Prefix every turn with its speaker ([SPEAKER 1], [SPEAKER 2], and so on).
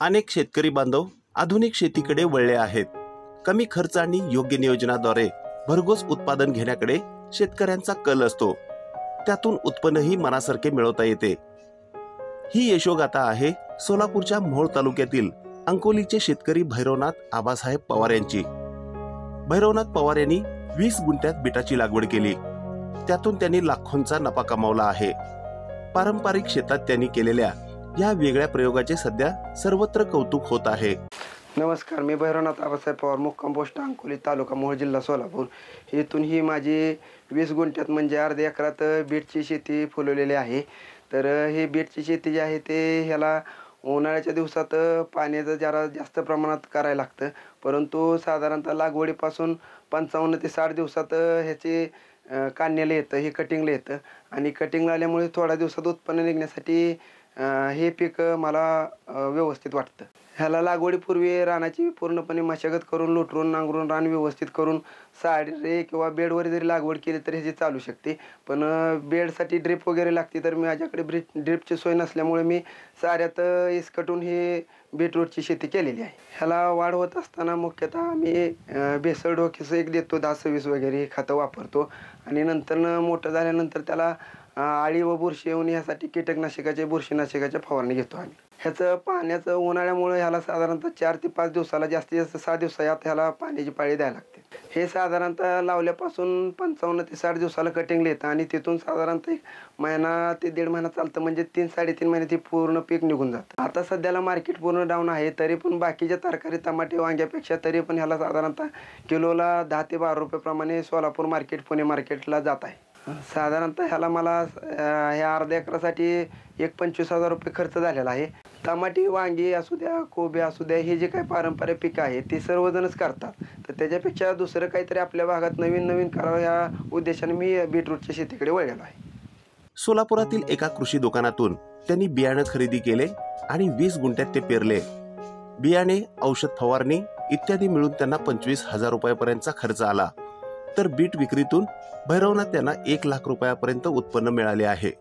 [SPEAKER 1] अनेक शेतकरी बांधव आधुनिक शेतीकडे वळले आहेत। कमी खर्च आणि योग्य नियोजनाद्वारे भरघोस उत्पादन घेण्याकडे शेतकऱ्यांचा कल असतो। त्यातून उत्पन्नही मनासारखे मिळवता येते। ही यशोगाथा आहे सोलापूरच्या मोहोळ तालुक्यातील अंकोलीचे शेतकरी भैरवनाथ आबासाहेब पवार यांची। भैरवनाथ पवार यांनी 20 गुंठ्यात बीटाची लागवड केली। त्यातून त्यांनी लाखोंचा नफा कमावला आहे। पारंपरिक शेतात त्यांनी केलेल्या या वेगळ्या प्रयोगाचे सध्या सर्वत्र कौतुक होत आहे।
[SPEAKER 2] नमस्कार, मी भैरवनाथ आबासाहेब पवार, मुक्काम पोस्ट अंकोली, तालुका मोहोळ, जिल्हा सोलापूर। इथून ही माझी 20 गुंठ्यात म्हणजे अर्ध्या एकरात बीटची शेती फुलवलेली आहे। तर ही बीटची शेती जी आहे ते ह्याला उन्हाळ्याच्या दिवसात पाण्याचं जरा जास्त प्रमाणात करायला लागतं, परंतु साधारणतः लागवडीपासून 55 ते 60 दिवसात ह्याचे काढण्याला येतं, हे कटिंगला येतं। आणि कटिंगला आल्यामुळे थोड्या दिवसात उत्पन्न निघण्यासाठी हे पीक मला व्यवस्थित वाटतं। ह्याला लागवडीपूर्वी रानाची पूर्णपणे मशागत करून, लुटरून, नांगरून रान व्यवस्थित करून साडे किंवा बेडवर जरी लागवड केली तर ह्याची चालू शकते। पण बेडसाठी ड्रिप वगैरे लागते, तर माझ्याकडे ड्रिपची सोय नसल्यामुळे मी साऱ्यात इसकटून ही बीटरूटची शेती केलेली आहे। ह्याला वाढ होत असताना मुख्यतः मी भेसळ डोक्याचं एक देतो, 10-26 वगैरे खतं वापरतो। आणि नंतर मोठं झाल्यानंतर त्याला आळी व बुरशी येऊन यासाठी कीटकनाशकाचे, बुरशीनाशकाच्या फवारणी घेतो आम्ही। ह्याचं पाण्याचं उन्हाळ्यामुळे ह्याला साधारणतः 4 ते 5 दिवसाला, जास्तीत जास्त 6 दिवसात ह्याला पाण्याची पाळी द्यायला लागते। हे साधारणतः लावल्यापासून 55 ते 60 दिवसाला कटिंगला येतं आणि तिथून साधारणतः 1 महिना ते 1.5 महिना चालतं, म्हणजे 3-3.5 महिन्यात हे पूर्ण पीक निघून जातं। आता सध्याला मार्केट पूर्ण डाऊन आहे, तरी पण बाकीच्या तरकारी, टमाटे, वांग्यापेक्षा तरी पण ह्याला साधारणतः किलोला 10 ते 12 रुपये प्रमाणे सोलापूर मार्केट, पुणे मार्केटला जात आहे। साधारणतः ह्याला मला ह्या अर्ध्या एकरासाठी 25,000 रुपये खर्च झालेला आहे। टमाटे, वांगी असू द्या, कोबी असू द्या, हे जे काही पारंपरिक पिकं आहे ते सर्वजणच करतात, तर त्याच्यापेक्षा दुसरं काहीतरी आपल्या भागात नवीन करावं ह्या उद्देशाने मी बीटरूटच्या शेतीकडे वळलेलो आहे।
[SPEAKER 1] सोलापुरातील एका कृषी दुकानातून त्यांनी बियाणे खरेदी केले आणि 20 गुंठ्यात ते पेरले। बियाणे, औषध फवारणी इत्यादी मिळून त्यांना 25,000 रुपयापर्यंतचा खर्च आला। तर बीट विक्रीतून भैरवनाथ त्यांना 1 लाख रुपयापर्यंत उत्पन्न मिळाले आहे।